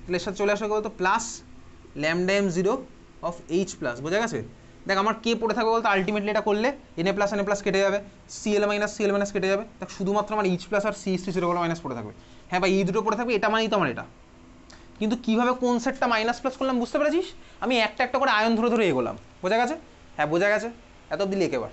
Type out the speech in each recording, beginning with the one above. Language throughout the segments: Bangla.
তাহলে এর সাথে চলে আসবে বলতো plus lambda M zero of H plus. বোঝা গেছে? দেখ আমার কে পড়ে থাকবে বলতো আলটিমেটলি এটা করলে এনএ প্লাস কেটে যাবে, সিএল মাইনাস কেটে যাবে। দেখ শুধুমাত্র আমার এইচ প্লাস আর সিএস টি জিরো মাইনাস পড়ে থাকবে। হ্যাঁ ভাই এই দুটো পড়ে থাকবে, এটা মানেই তো আমার এটা। কিন্তু কীভাবে কোন সেটটা মাইনাস প্লাস করলাম বুঝতে পেরেছিস? আমি একটা একটা করে আয়ন ধরে ধরে এগোলাম। বোঝা গেছে? হ্যাঁ বোঝা গেছে, এত অব্দি লিখ এবার।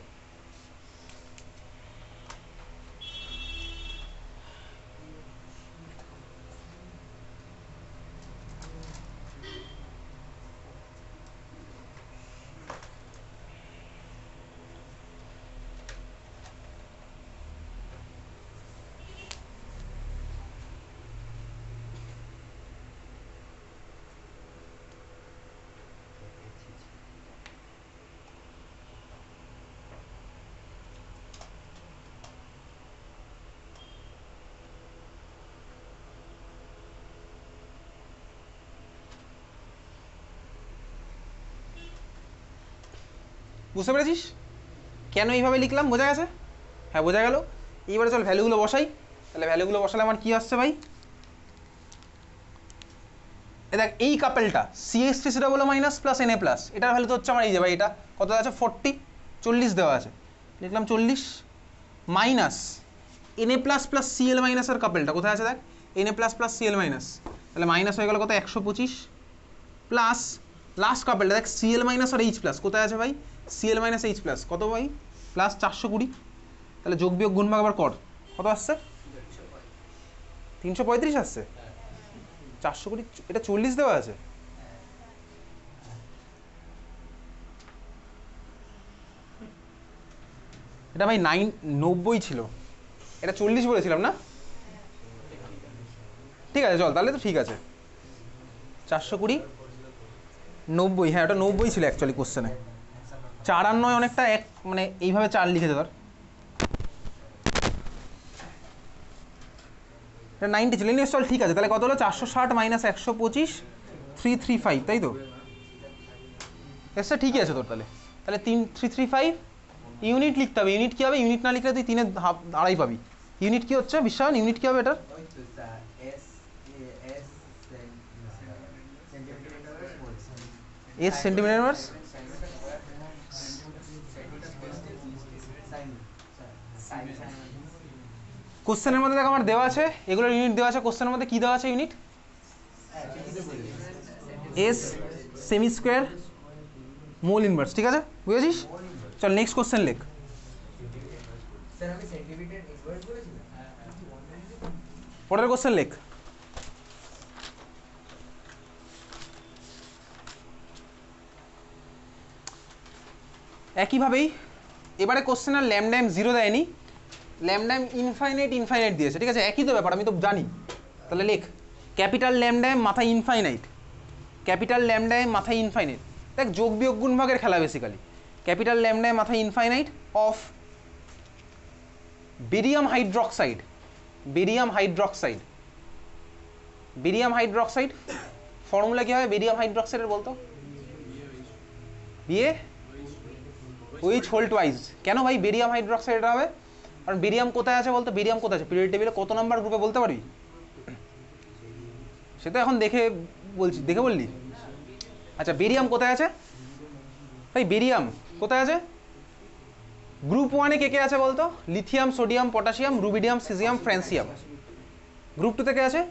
বুঝতে পেরেছিস কেন এইভাবে লিখলাম? বোঝা গেছে? হ্যাঁ বোঝা গেল। এইবারে চল ভ্যালুগুলো বসাই। তাহলে ভ্যালুগুলো বসালে আমার কি আসছে ভাই? দেখ এই কাপেলটা সিএসটি সিটা বলো মাইনাস প্লাস এনএ প্লাস, এটার ভ্যালু তো হচ্ছে আমার এই যে ভাই এটা কত আছে 40, 40 দেওয়া আছে, লিখলাম 40 minus NA plus plus CL মাইনাসের কাপেলটা কোথায় আছে দেখ, NA plus plus CL minus, তাহলে মাইনাস হয়ে গেল কত 125 প্লাস লাস্ট কাপেলটা দেখ সিএল মাইনাস আর এইচ প্লাস কোথায় আছে ভাই, সিএল মাইনাস এইচ প্লাস কত ভাই প্লাস 420, তাহলে যোগ বিয়োগ গুণ ভাগ আবার কর, কত আসছে 335 আসছে, 420 এটা 40 দেওয়া আছে, এটা ভাই 90 ছিল, এটা 40 বলেছিলাম না? ঠিক আছে চল তাহলে তো ঠিক আছে, 420 90, হ্যাঁ ওটা 90 ছিল অ্যাকচুয়ালি কোশ্চেনে, 4 আর 9 অনেকটা এক মানে এইভাবে 4 লিখেছে ধর, এটা 90 ছিল, নিয়ে চল ঠিক আছে, তাহলে কত হলো 460 মাইনাস 125 335, তাই তো এসে ঠিকই আছে তোর, তাহলে তাহলে 335 ইউনিট লিখতে হবে, ইউনিট কী হবে, ইউনিট না লিখলে তুই 3 আড়াই পাবি, ইউনিট কী হচ্ছে বিশ্বায়ন, ইউনিট কী হবে এটার, এস সেন্টিমিটার ইনভার্স, কোশ্চেনের মধ্যে দেখ আমার দেওয়া আছে এগুলোর ইউনিট দেওয়া আছে, কোশ্চেনের মধ্যে কী দেওয়া আছে unit, S semi square mole inverse, ঠিক আছে বুঝেছিস? চল নেক্সট কোশ্চেন লেখ, পরের কোশ্চেন লেখ, একইভাবেই এবারে কোশ্চেন আর ল্যামডা এম জিরো দেয়নি, ল্যামডা এম ইনফাইনাইট দিয়েছে, ঠিক আছে একই তো ব্যাপার আমি তো জানি, তাহলে লেখ ক্যাপিটাল ল্যামডা এম মাথায় ইনফাইনাইট, ক্যাপিটাল ল্যামডা এম মাথায় ইনফাইনাইট, দেখ যোগ বিয়োগ গুণ ভাগের খেলা বেসিক্যালি, ক্যাপিটাল ল্যামডা এম মাথায় infinite of barium hydroxide, barium hydroxide, barium hydroxide formula কী হবে বেরিয়াম হাইড্রক্সাইডের বলতো, বিএ ওইচ হোল টুয়াইস, কেন ভাই বেরিয়াম হাইড্রক্সাইড এটা হবে, কারণ বেরিয়াম কোথায় আছে বলতো, বেরিয়াম কোথায় আছে পিরিয়ড টেবিলে কত নাম্বার গ্রুপে বলতে পারবি, সেটা এখন দেখে বলছি, দেখে বললি, আচ্ছা বেরিয়াম কোথায় আছে ভাই, বেরিয়াম কোথায় আছে গ্রুপ ওয়ানে কে কে আছে বলতো, lithium sodium potassium rubidium caesium francium, group টুতে কে আছে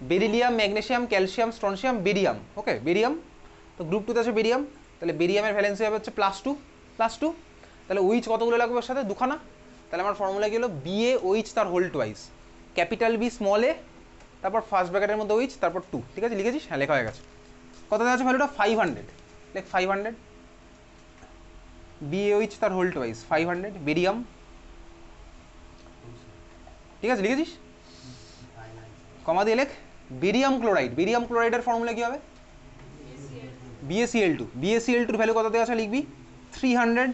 beryllium magnesium calcium strontium barium, okay barium, তো গ্রুপ টুতে আছে বেরিয়াম, তাহলে বেরিয়ামের ভ্যালেন্সি হবে হচ্ছে +2, তাহলে ওইচ কতগুলো লাগবে ওর সাথে দুখানা, তাহলে আমার ফর্মুলা কি হলো বিএ ওইচ তার whole twice, capital B small A তারপর ফার্স্ট ব্র্যাকেটের মধ্যে ওইচ তারপর 2, ঠিক আছে লিখেছিস, হ্যাঁ লেখা হয়ে গেছে, কত দেওয়া আছে ভ্যালুটা 500, লেখ 500 বিএ ওইচ তার হোল টুয়াইস 500 বেরিয়াম, ঠিক আছে লিখেছিস, কমা দিয়ে লেখ বেরিয়াম ক্লোরাইড, বেরিয়াম ক্লোরাইডের ফর্মুলা কী হবে BaCl2, BaCl2 ভ্যালু কত দেওয়া আছে লিখবি 300,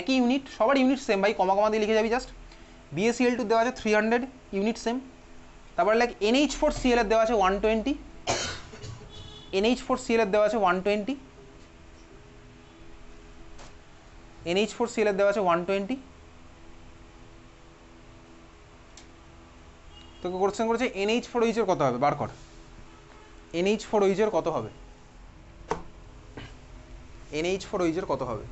একই ইউনিট সবার ইউনিট সেম ভাই, কমা কমা দিয়ে লিখে যাবি জাস্ট, BaCl2 দেওয়া আছে 300 ইউনিট সেম, তারপরে লাইক NH4Cl এর দেওয়া আছে 120, NH4Cl এর দেওয়া আছে 120, NH4Cl এর দেওয়া আছে 120, তোকে কোশ্চেন করেছে NH4OH এর কত হবে বার কর, NH4OH এর কত হবে? NH4OH এর কত হবে?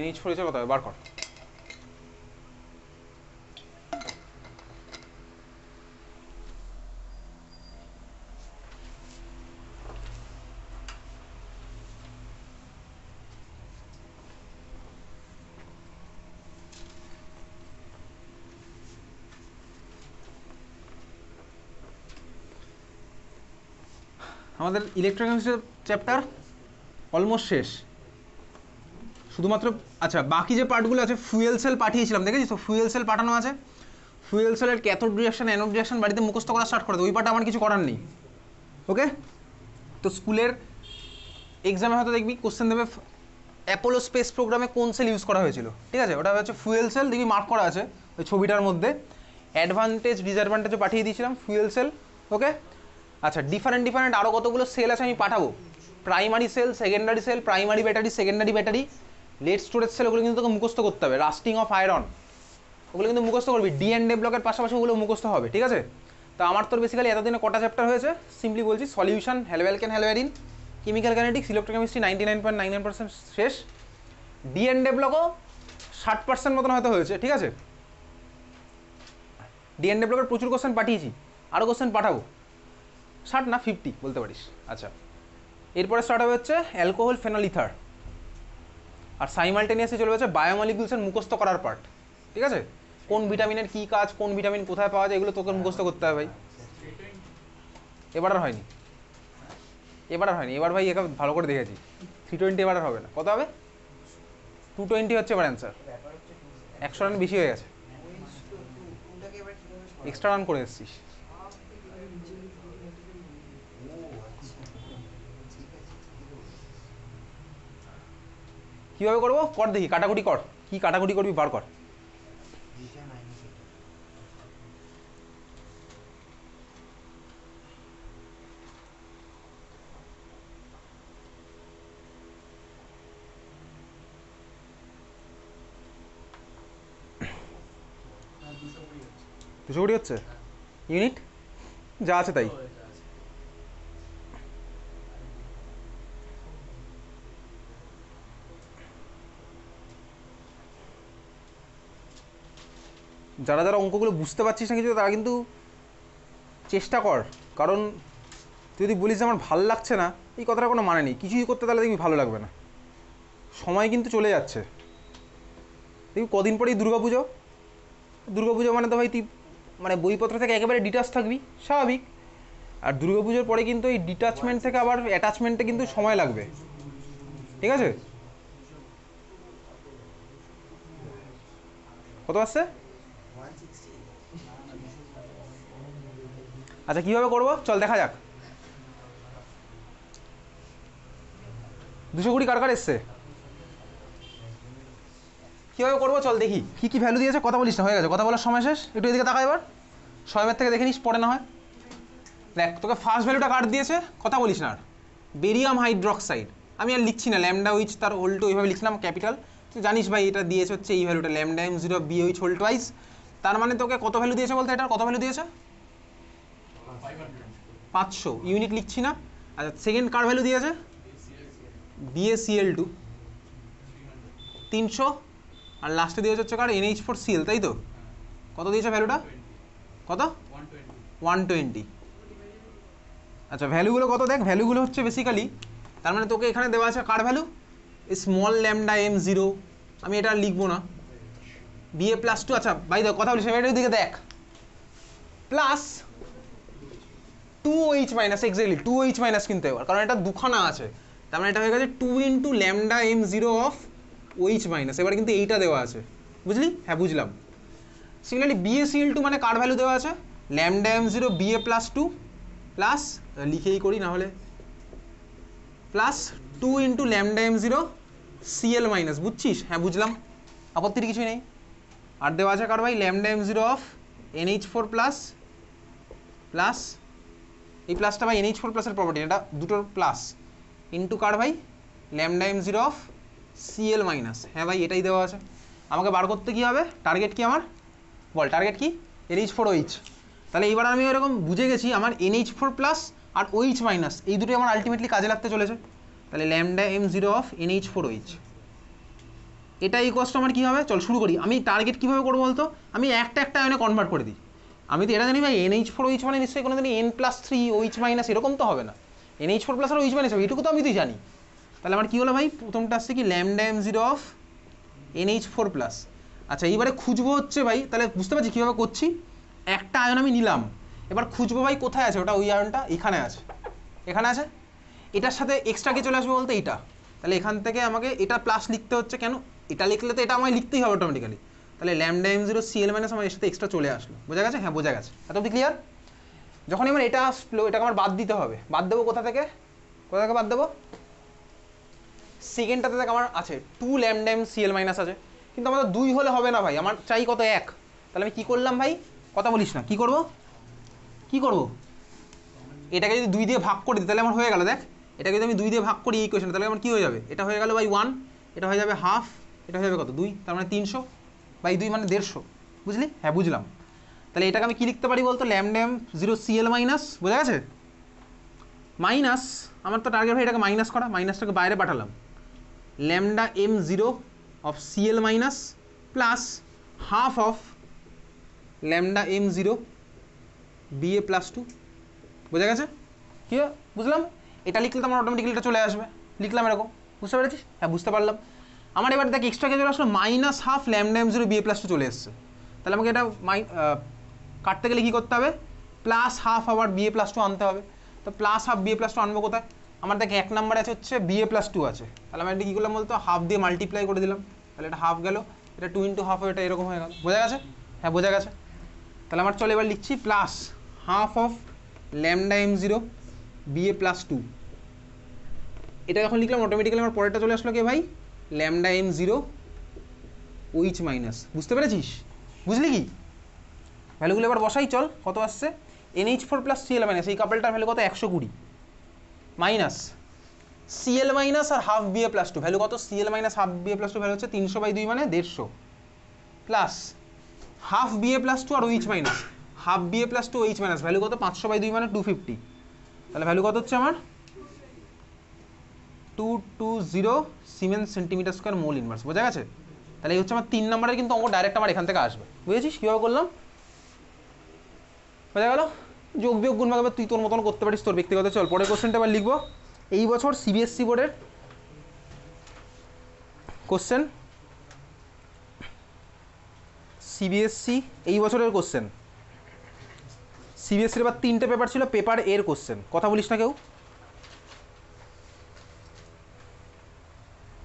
NH4OH এর কত হবে বার কর। আমাদের ইলেকট্রোকেমিস্ট্রি চ্যাপ্টার অলমোস্ট শেষ, শুধুমাত্র আচ্ছা বাকি যে পার্টগুলো আছে ফুয়েল সেল পাঠিয়েছিলাম দেখেছিস তো, ফুয়েল সেল পাঠানো আছে, ফুয়েল সেলের ক্যাথোড রিঅ্যাকশন অ্যানোড রিঅ্যাকশন বাড়িতে মুখস্থ করা স্টার্ট করে দেবো, ওই পার্টটা আমার কিছু করার নেই। ওকে, তো স্কুলের এক্সামে হয়তো দেখবি কোশ্চেন দেবে অ্যাপোলো স্পেস প্রোগ্রামে কোন সেল ইউজ করা হয়েছিল, ঠিক আছে, ওটা হচ্ছে ফুয়েল সেল, দেখবি মার্ক করা আছে ওই ছবিটার মধ্যে, অ্যাডভান্টেজ ডিসঅ্যাডভান্টেজও পাঠিয়ে দিয়েছিলাম ফুয়েল সেল। ওকে, আচ্ছা ডিফারেন্ট আরও কতগুলো সেল আছে আমি পাঠাবো, primary cell, secondary cell, primary battery, secondary battery, lead storage cell, ওগুলো কিন্তু তোকে মুখস্থ করতে হবে, রাস্টিং অফ আয়রন ওগুলো কিন্তু মুখস্থ করবি, ডিএনএ ব্লকের পাশাপাশি ওগুলো মুখস্থ হবে, ঠিক আছে। তো আমার তোর বেসিক্যালি এতদিনে কটা চ্যাপ্টার হয়েছে সিম্পলি বলছি, সলিউশন, হ্যালোঅ্যালকেন হ্যালোঅ্যারিন, কেমিক্যাল কাইনেটিক্স, ইলেকট্রোকেমিস্ট্রি 99.99% শেষ, ডিএনএ ব্লকও 60% মতন হয়তো হয়েছে, ঠিক আছে। ডিএনএ ব্লকের প্রচুর কোশ্চেন পাঠিয়েছি, আরও কোশ্চেন পাঠাবো, 60 না 50 বলতে পারিস। আচ্ছা এরপরে স্টার্ট হবে হচ্ছে অ্যালকোহল ফেনল ইথার, আর সাইমালটেনিয়াসলি চলে হচ্ছে বায়োমলিকুলসের মুখস্থ করার পার্ট, ঠিক আছে, কোন ভিটামিনের কী কাজ, কোন ভিটামিন কোথায় পাওয়া যায়, এগুলো তোকে মুখস্থ করতে হবে ভাই। এবার আর হয়নি, এবার ভাই একে ভালো করে দেখেছি, 320 এবার আর হবে না, কত হবে? 220 হচ্ছে এবার অ্যান্সার, 100 রান বেশি হয়ে গেছে, এক্সট্রা রান করে এসছিস। কীভাবে করবো কর দেখি, কাটাকুটি কর, কি কাটাকুটি করবি বার কর। দুশো কোটি হচ্ছে ইউনিট, যা আছে তাই। যারা যারা অঙ্কগুলো বুঝতে পারছিস না কিছু, তারা কিন্তু চেষ্টা কর, কারণ তুই যদি বলিস যে আমার ভালো লাগছে না, এই কথাটা কোনো মানে নেই, কিছুই করতে তাহলে দেখবি ভালো লাগবে না, সময় কিন্তু চলে যাচ্ছে। দেখবি কদিন পরেই দুর্গাপুজো মানে তো ভাই তুই মানে বইপত্র থেকে একেবারে ডিটাচ থাকবি, স্বাভাবিক, আর দুর্গাপুজোর পরে কিন্তু এই ডিটাচমেন্ট থেকে আবার অ্যাটাচমেন্টে কিন্তু সময় লাগবে, ঠিক আছে। কত আসছে? আচ্ছা কীভাবে করবো চল দেখা যাক। 200 কোটি কার কার এসছে, কীভাবে করবো চল দেখি, কী কী ভ্যালু দিয়েছে, কথা বলিস না, হয়ে গেছে কথা বলার সময় শেষ, একটু এদিকে তাকা এবার, সয়মের থেকে দেখে নিস পরে না হয়। দেখ তোকে ফার্স্ট ভ্যালুটা কার দিয়েছে, কথা বলিস না আর, বেরিয়াম হাইড্রক্সাইড, আমি আর লিখছি না, ল্যামডা উইচ তার হোল টু ওইভাবে লিখলাম ক্যাপিটাল, তুই জানিস ভাই এটা দিয়েছে হচ্ছে এই ভ্যালুটা, lambda M0 be which whole twice, তার মানে তোকে কত ভ্যালু দিয়েছে বলতে, এটার কত ভ্যালু দিয়েছে 500, ইউনিট লিখছি না। আচ্ছা সেকেন্ড কার ভ্যালু দিয়েছে, BaCl2 300, আর লাস্টে দিয়েছে হচ্ছে কার NH4Cl, তাই তো, কত দিয়েছে ভ্যালুটা, কত 120। আচ্ছা ভ্যালুগুলো কত দেখ, ভ্যালুগুলো হচ্ছে বেসিক্যালি, তার মানে তোকে এখানে দেওয়া আছে কার ভ্যালু, স্মল ল্যামডা M0, আমি এটা লিখবো না, Ba+2, আচ্ছা ভাই দেখ কথা বলি সেটার দিকে দেখ, plus 2OH minus, exactly 2OH minus কিনতে হবে, কারণ এটা দুখানা আছে, তার মানে এটা হয়ে গেছে 2 × lambda M0 of OH minus, এবার কিন্তু এইটা দেওয়া আছে, বুঝলি, হ্যাঁ বুঝলাম। সিমিলারলি BaCl2 মানে কার ভ্যালু দেওয়া আছে, ল্যামডা M0 Ba+2 প্লাস, লিখেই করি না হলে, plus 2 × lambda M0 Cl minus, বুঝছিস, হ্যাঁ বুঝলাম, আপত্তির কিছুই নেই। আর দেওয়া আছে কার ভাই, lambda M0 of NH4 plus, plus এই প্লাসটা ভাই NH4 প্লাসের প্রপার্টি, এটা দুটোর প্লাস, ইন্টু কার ভাই lambda M zero of CL minus, হ্যাঁ ভাই এটাই দেওয়া আছে। আমাকে বার করতে কী হবে, টার্গেট কি আমার বল, টার্গেট কি NH4OH। তাহলে এইবার আমি এরকম বুঝে গেছি আমার NH4 প্লাস আর OH মাইনাস এই দুটোই আমার আলটিমেটলি কাজে লাগতে চলেছে। তাহলে lambda M zero of NH4OH এটা ইকুয়ালস টু আমার কী হবে, চল শুরু করি। আমি টার্গেট কীভাবে করবো বলতো, আমি একটা একটা আয়নে কনভার্ট করে দিই। আমি তো এটা জানি ভাই NH4OH মানে নিশ্চয়ই কোনো দিনই N+3OH মাইনাস এরকম তো হবে না, NH4 প্লাস আর OH মাইনাস হবে, এটুকু তো আমি তো জানি। তাহলে আমার কী হলো ভাই, প্রথমটা আসছে কি lambda M zero of NH4 plus. আচ্ছা এইবারে খুঁজবো হচ্ছে ভাই, তাহলে বুঝতে পারছি কীভাবে করছি, একটা আয়ন আমি নিলাম, এবার খুঁজবো ভাই কোথায় আছে ওটা, ওই আয়নটা এখানে আছে, এখানে আছে, এটার সাথে এক্সট্রা কি চলে আসবে বলতে এইটা। তাহলে এখান থেকে আমাকে এটা প্লাস লিখতে হচ্ছে, কেন এটা লিখলে তো এটা আমায় লিখতেই হবে অটোমেটিক্যালি। তাহলে lambda M zero CL minus আমার এর সাথে এক্সট্রা চলে আসলো, বোঝা গেছে, হ্যাঁ বোঝা গেছে, এত অব্দি ক্লিয়ার। যখন আমার এটা আসলো এটাকে আমার বাদ দিতে হবে, বাদ দেবো কোথা থেকে, কোথা থেকে বাদ দেবো, সেকেন্ডটাতে থেকে আমার আছে 2 ল্যামডা এম সিএল মাইনাস আছে, কিন্তু আমাদের 2 হলে হবে না ভাই, আমার চাই কত 1। তাহলে আমি কী করলাম ভাই, কথা বলিস না, কী করবো, কী করবো, এটাকে যদি 2 দিয়ে ভাগ করে দিই তাহলে আমার হয়ে গেল, দেখ এটাকে যদি আমি 2 দিয়ে ভাগ করি এই কোয়েশন, তাহলে আমার কী হয়ে যাবে, এটা হয়ে গেল বাই 1, এটা হয়ে যাবে হাফ, এটা হয়ে যাবে কত 2, তার মানে 300 বাই 2 মানে 150, বুঝলি, হ্যাঁ বুঝলাম। তাহলে এটাকে আমি কী লিখতে পারি বলতো, lambda M zero CL minus, বোঝা গেছে, মাইনাস, আমার তো টার্গেট ভাই এটাকে মাইনাস করা, মাইনাসটাকে বাইরে পাঠালাম, lambda M zero of CL minus plus half of lambda M zero BA plus 2, বোঝা গেছে, কি বুঝলাম। এটা লিখলে তো আমার অটোমেটিক্যালি এটা চলে আসবে, লিখলাম এরকম, বুঝতে পেরেছিস, হ্যাঁ বুঝতে পারলাম। আমার এবার দেখ এক্সট্রা কে চলে আসলো minus half lambda M zero BA plus 2 চলে এসছে, তাহলে আমাকে এটা কাটতে গেলে কী করতে হবে, প্লাস হাফ আবার BA প্লাস 2 আনতে হবে। তো প্লাস হাফ BA প্লাস 2 আনবো কোথায়, আমার দেখ 1 নাম্বার আছে হচ্ছে BA প্লাস 2 আছে, তাহলে আমি এটা কী করলাম বলতো, হাফ দিয়ে মাল্টিপ্লাই করে দিলাম, তাহলে এটা হাফ গেল, এটা 2 ইন্টু হাফ এটা এরকম হয়ে গেল, বোঝা গেছে, হ্যাঁ বোঝা গেছে। তাহলে আমার চলে এবার লিখছি plus half of lambda M zero BA plus 2, এটা যখন লিখলাম অটোমেটিক্যালি আমার পরেরটা চলে আসলো কে ভাই, lambda M zero OH minus, বুঝতে পেরেছিস, বুঝলি কি, ভ্যালুগুলো এবার বসাই চল, কত আসছে, NH4 প্লাস সিএল মাইনাস, এই কাপলটার ভ্যালু কত 120, মাইনাস সিএল মাইনাস আর হাফ BA প্লাস 2 ভ্যালু কত, CL minus half BA plus 2 value হচ্ছে 300 বাই 2 মানে 150, প্লাস হাফ BA প্লাস 2 আর OH minus, half BA plus 2 OH minus value কত 500 বাই 2 মানে 250, তাহলে ভ্যালু কত হচ্ছে আমার 220 siemens centimetre square mole inverse, বোঝা গেছে। তাহলে এই হচ্ছে আমার 3 নম্বরের কিন্তু অঙ্ক ডাইরেক্ট আমার এখান থেকে আসবে, বুঝেছিস কীভাবে করলাম, বোঝা গেল। যোগ বিয়োগ গুণ ভাগ এবার তুই তোর মতন করতে পারিস তোর ব্যক্তিগত, চল পরের কোশ্চেনটা এবার লিখবো। এই বছর CBSE বোর্ডের কোশ্চেন, CBSE এই বছরের কোশ্চেন, CBSE এবার 3টে পেপার ছিল, পেপার এর কোশ্চেন, কথা বলিস না কেউ,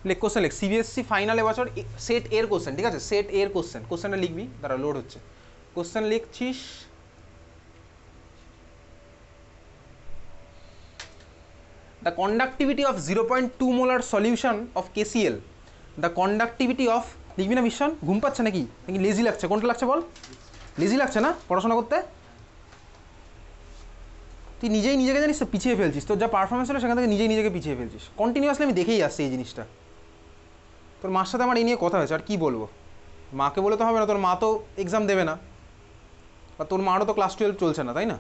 লেখ কোশ্চেন লেখ, CBSE ফাইনাল এবছর সেট এর কোশ্চেন, ঠিক আছে, সেট এর কোশ্চেন, কোশ্চেনটা লিখবি, দাঁড়া লোড হচ্ছে, question লিখছিস, the conductivity of 0.2 molar solution of KCl, the conductivity of, লিখবি না মিশন, ঘুম পাচ্ছে নাকি নাকি লেজি লাগছে, কোনটা লাগছে বল, লেজি লাগছে না পড়াশোনা করতে, তুই নিজেই নিজেকে জানিস তো পিছিয়ে ফেলছিস, তোর যা পারফরমেন্স হলো সেখান থেকে নিজেই নিজেকে পিছিয়ে ফেলছিস কন্টিনিউয়াসলি, আমি দেখেই আসছি এই জিনিসটা। তোর মার সাথে আমার এই নিয়ে কথা হয়েছে, আর কি বলবো, মাকে বলে তো হবে না, তোর মা তো এক্সাম দেবে না, বা তোর মারও তো ক্লাস 12 চলছে না, তাই না,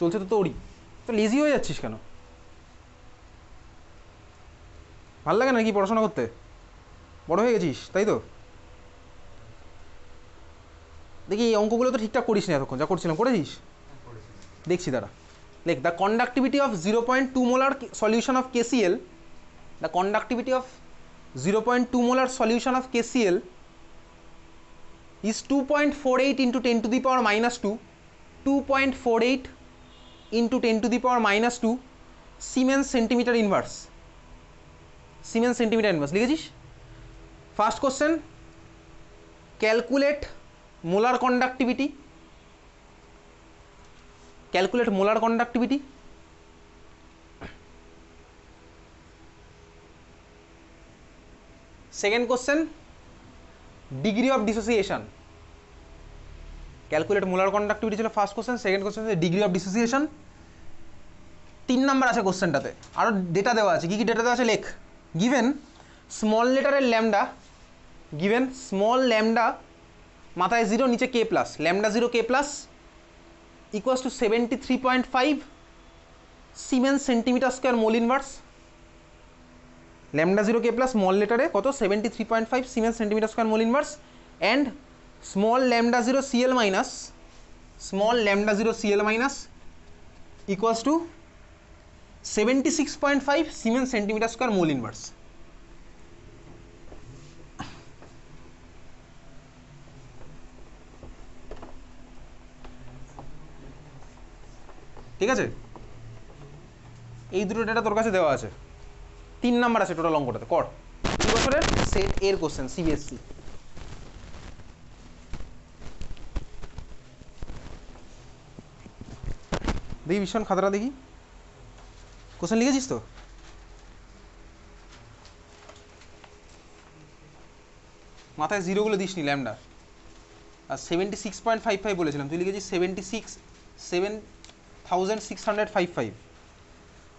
চলছে তো তোরই, তো লেজি হয়ে যাচ্ছিস কেন, ভাল লাগে না কি পড়াশোনা করতে, বড় হয়ে গেছিস তাই তো। দেখি এই অঙ্কগুলো তো ঠিকঠাক করিস না এতক্ষণ, যা করছিলাম করেছিস, দেখছি দাঁড়া, লেখ the conductivity of 0.2 molar solution of KCl, the conductivity of 0.2 molar solution of KCl is 2.48 into 10 to the power minus 2, 2.48 into 10 to the power minus 2 Siemens centimeter inverse, Siemens centimeter inverse লিখেছিস। First question, calculate molar conductivity, calculate molar conductivity, second question, degree of dissociation, calculate molar conductivity ছিল first question, second question degree of dissociation. 3 number আছে কোশ্চেনটাতে, আরও ডেটা দেওয়া আছে, কী কী ডেটা দেওয়া আছে লেখ, গিভেন স্মল লেটারের ল্যামডা, গিভেন স্মল ল্যামডা মাথায় 0 নিচে K plus, lambda 0 K plus equals to 73.5 siemens centimetre square mole inverse. Lambda 0 K plus small লেটারে কত 73.5 siemens centimetre square mole inverse, and small lambda 0 CL minus, small lambda 0 CL minus equals to 76.5 siemens centimetre square mole inverse. ঠিক আছে, এই দুটো ডেটা তোর কাছে দেওয়া আছে, 3 নাম্বার আছে টোটাল অঙ্কটাতে, কর 2 বছরের সেট এর কোশ্চেন সিবিএসসি। দেখি ভীষণ খাতাটা দেখি, কোশ্চেন লিখেছিস তো? মাথায় জিরোগুলো দিস নি ল্যামডা, আর 76.55 বলেছিলাম, তুই লিখেছিস 76,655।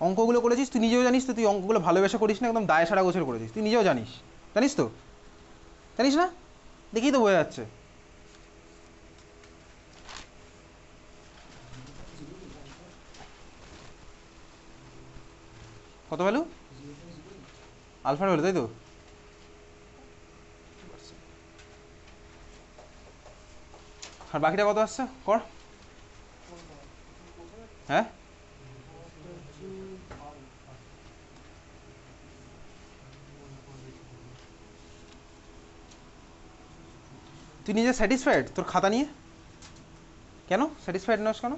অঙ্কগুলো করেছিস, তুই নিজেও জানিস তো তুই অঙ্কগুলো ভালোবেসে করিস না, একদম দায় সারা গোছের করেছিস, তুই নিজেও জানিস, জানিস তো? জানিস না? দেখেই তো বোঝা যাচ্ছে। কত ভ্যালু? আলফার ভ্যালু, তাই তো? আর বাকিটা কত আসছে কর। হ্যাঁ তুই নিজে স্যাটিসফাইড তোর খাতা নিয়ে? কেন স্যাটিসফাইড নস কেন?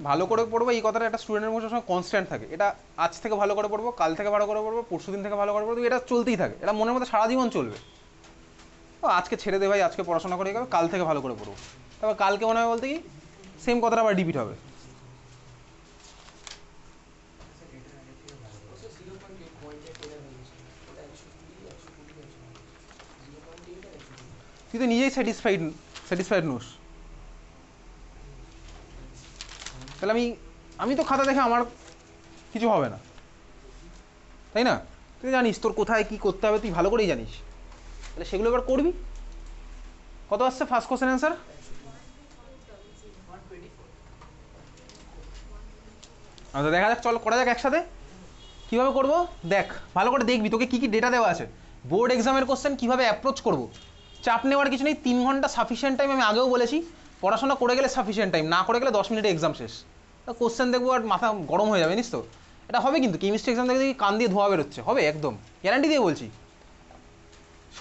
ভালো করে পড়বো এই কথাটা একটা স্টুডেন্টের মধ্যে সবসময় কনস্ট্যান্ট থাকে, এটা আজ থেকে ভালো করে পড়বো, কাল থেকে ভালো করে পড়বো, পরশু দিন থেকে ভালো করে পড়বো, এটা চলতেই থাকে, এটা মনের মধ্যে সারা জীবন চলবে। ও আজকে ছেড়ে দে ভাই, আজকে পড়াশোনা করে গেবে, কাল থেকে ভালো করে পড়বো, তারপর কালকে মনে হয় বলতে কি সেম কথাটা আবার রিপিট হবে। তুই তো নিজেই স্যাটিসফাইড নোস, তাহলে আমি তো খাতা দেখে আমার কিছু হবে না, তাই না? তুই জানিস তোর কোথায় কি করতে হবে, তুই ভালো করেই জানিস, তাহলে সেগুলো এবার করবি। কত আসছে ফার্স্ট কোশ্চেন অ্যান্সার? আচ্ছা দেখা যাক, চল করা যাক একসাথে। কীভাবে করবো দেখ, ভালো করে দেখবি তোকে কী কী ডেটা দেওয়া আছে, বোর্ড এক্সামের কোশ্চেন কীভাবে অ্যাপ্রোচ করবো। চাপ নেওয়ার কিছু নেই, 3 ঘন্টা সাফিসিয়েন্ট টাইম, আমি আগেও বলেছি, পড়াশোনা করে গেলে সাফিসিয়েন্ট টাইম, না করে গেলে 10 মিনিটে এক্সাম শেষ। কোশ্চেন দেখবো আর মাথা গরম হয়ে যাবে, জানিস তো? এটা হবে কিন্তু, কেমিস্ট্রি এক্সাম দেখে দেখি কান দিয়ে ধোয়া বেরোচ্ছে, হবে একদম গ্যারান্টি দিয়ে বলছি।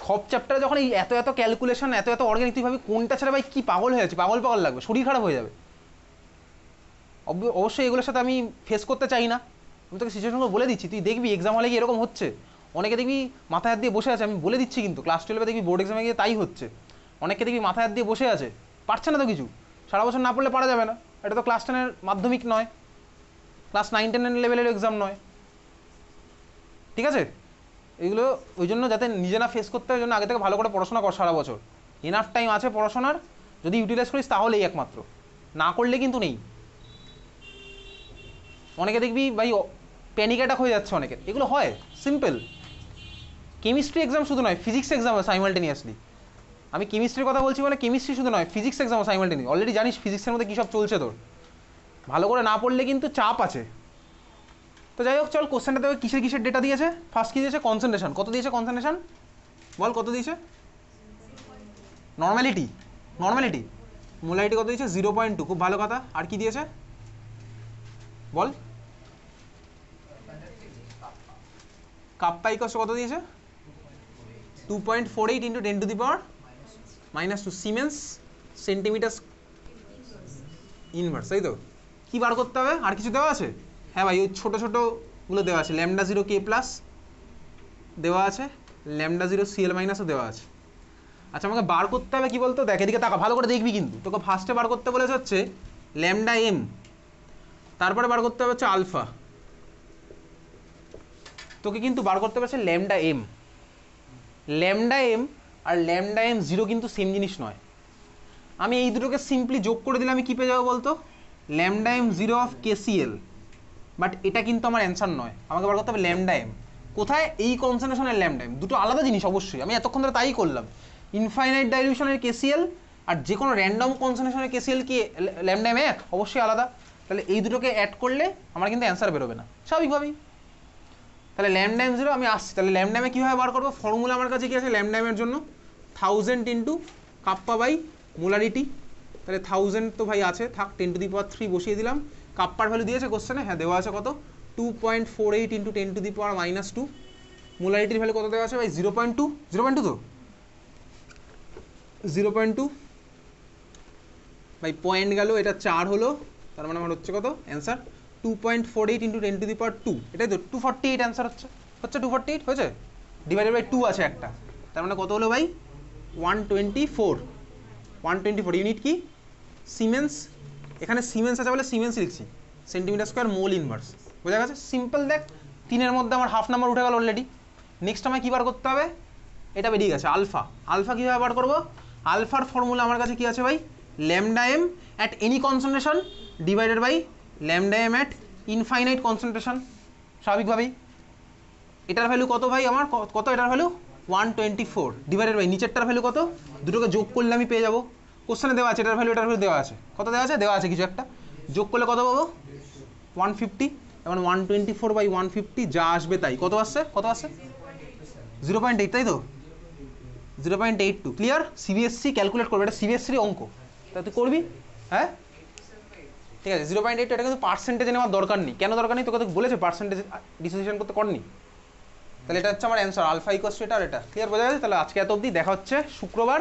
সব চ্যাপ্টারে যখন এই এত এত ক্যালকুলেশন, এত এত অর্গানিক, তুই ভাবি কোনটা ছাড়া ভাই কি পাগল হয়ে যাচ্ছে, পাগল পাগল লাগবে, শরীর খারাপ হয়ে যাবে। অবশ্যই এগুলোর সাথে আমি ফেস করতে চাই না, আমি তোকে সিচুয়েশনগুলো বলে দিচ্ছি, তুই দেখবি এক্সাম হলে গিয়ে এরকম হচ্ছে, অনেকে দেখবি মাথায় হাত দিয়ে বসে আছে, আমি বলে দিচ্ছি কিন্তু ক্লাস 12 দেখবি বোর্ড এক্সামে গিয়ে তাই হচ্ছে, অনেকে দেখবি মাথায় হাত দিয়ে বসে আছে, পারছে না তো কিছু, সারা বছর না পড়লে পারা যাবে না, এটা তো ক্লাস 10-এর মাধ্যমিক নয়, ক্লাস 9-10 লেভেলের এক্সাম নয়, ঠিক আছে? এগুলো ওই জন্য যাতে নিজে না ফেস করতে হয়, ওই জন্য আগে থেকে ভালো করে পড়াশোনা কর সারা বছর, এনাফ টাইম আছে পড়াশোনার, যদি ইউটিলাইজ করিস তাহলেই একমাত্র, না করলে কিন্তু নেই। অনেকে দেখবি ভাই প্যানিক অ্যাটাক হয়ে যাচ্ছে অনেকের, এগুলো হয় সিম্পল। কেমিস্ট্রি এক্সাম শুধু নয়, ফিজিক্স এক্সাম হয় সাইমালটেনিয়াসলি, আমি কেমিস্ট্রির কথা বলছি বলে কেমিস্ট্রি শুধু নয়, ফিজিক্স এক্সাম সাইমালটেনিয়াস, অলরেডি জানিস ফিজিক্সের মধ্যে কী সব চলছে তোর, ভালো করে না পড়লে কিন্তু চাপ আছে। তো যাই হোক চল, কোশ্চেনটা দেবে কিসের কিসের ডেটা দিয়েছে, ফার্স্ট কী দিয়েছে কনসেন্ট্রেশন, কত দিয়েছে কনসেন্ট্রেশন বল, কত দিয়েছে? নর্মালিটি, নর্মালিটি মোলারিটি কত দিয়েছে 0.2, খুব ভালো কথা। আর কি দিয়েছে বল? কাপ্পা ইকস কত দিয়েছে 2.48 × 10⁻⁻² সিমেন্স সেন্টিমিটার ইনভার্স, তাই তো? কী বার করতে হবে, আর কিছু দেওয়া আছে? হ্যাঁ ভাই ওই ছোটো ছোটোগুলো দেওয়া আছে, ল্যামডা 0 কে প্লাস দেওয়া আছে, ল্যামডা 0 সিএল মাইনাসও দেওয়া আছে। আচ্ছা আমাকে বার করতে হবে কি বলতো, দেখ এদিকে তাকা, ভালো করে দেখবি কিন্তু, তোকে ফার্স্টে বার করতে বলেছে হচ্ছে ল্যামডা এম, তারপরে বার করতে হবে হচ্ছে আলফা, তোকে কিন্তু বার করতে পারছে lambda M. Lambda M R lambda M zero কিন্তু সেম জিনিস নয়। আমি এই দুটোকে সিম্পলি যোগ করে দিলে আমি কী পেয়ে যাবো বলতো, lambda M zero of KCL. But এটা কিন্তু আমার অ্যান্সার নয়, আমাকে বার করতে হবে ল্যামডা এম কোথায়, এই কনসেন্ট্রেশনের ল্যামডা এম, দুটো আলাদা জিনিস অবশ্যই। আমি এতক্ষণ ধরে তাই করলাম, ইনফাইনাইট ডাইলিউশনের কেসিএল আর যে কোনো র্যান্ডম কনসেন্ট্রেশনের কেসিএল কি ল্যামডা এম এক? অবশ্যই আলাদা। তাহলে এই দুটোকে অ্যাড করলে আমার কিন্তু অ্যান্সার বেরোবে না স্বাভাবিকভাবেই। তাহলে ল্যামডা এম জিরো আমি আসছি, তাহলে ল্যামডা এমে কীভাবে বার করবো, ফর্মুলা আমার কাছে কী আছে ল্যামডা এমের জন্য, 1000 ইন্টু কাপ্পা বাই মোলারিটি। তাহলে 1000 তো ভাই আছে, থাক 10⁻³ বসিয়ে দিলাম। কাপ্পার ভ্যালু দিয়েছে কোশ্চেনে, হ্যাঁ দেওয়া আছে কত, 2.48 ইন্টু 10⁻²। মোলারিটির ভ্যালু কত দেওয়া আছে ভাই, 0.2, 0.2 তো 0.2 ভাই, পয়েন্ট গেল, এটা 4 হলো, তার মানে আমার হচ্ছে কত অ্যান্সার 2.48 ইন্টু 10⁻², এটাই তো 248 অ্যান্সার হচ্ছে 248 হয়েছে, ডিভাইডেড বাই 2 আছে একটা, তার মানে কত হলো ভাই 124 ইউনিট কি সিমেন্স, এখানে সিমেন্স আছে বলে সিমেন্স লিখছি, সেন্টিমিটার স্কোয়ার মোল ইনভার্স, বোঝা গেছে সিম্পল। দেখ 3-এর মধ্যে আমার হাফ নাম্বার উঠে গেল অলরেডি। নেক্সট আমায় কী বার করতে হবে, এটা বেরিয়ে গেছে আলফা। আলফা কীভাবে বার করবো, আলফার ফর্মুলা আমার কাছে কী আছে ভাই, lambda M at any concentration divided by lambda M at infinite concentration, স্বাভাবিকভাবেই। এটার ভ্যালু কত ভাই আমার, কত এটার ভ্যালু 124 ডিভাইডেড বাই নিচেরটার ভ্যালু কত, দুটোকে যোগ করলে আমি পেয়ে যাবো, কোশ্চেনে দেওয়া আছে এটার ভ্যালু দেওয়া আছে, কত দেওয়া আছে কিছু একটা, যোগ করলে কত পাবো 150, এবং 124/150 যা আসবে তাই, কত আসছে 0.8, তাই তো 0.82, ক্লিয়ার। সিবিএসসি ক্যালকুলেট করবে, এটা সিবিএসসির অঙ্ক, তা তুই করবি, হ্যাঁ ঠিক আছে। 0.8 এটা কিন্তু পার্সেন্টেজে নেওয়ার দরকার নেই, কেন দরকার নেই, তোকে তো বলেছে পার্সেন্টেজ ডিসিশন করতে, করনি। তাহলে এটা হচ্ছে আমার অ্যান্সার, আলফা ইকুয়ালস টু এটা আর এটা, ক্লিয়ার বোঝা গেছে। তাহলে আজকে এত অবধি, দেখা হচ্ছে শুক্রবার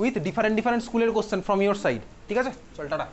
উইথ ডিফারেন্ট স্কুলের কোশ্চেন ফ্রম ইউর সাইড, ঠিক আছে, চল টাটা।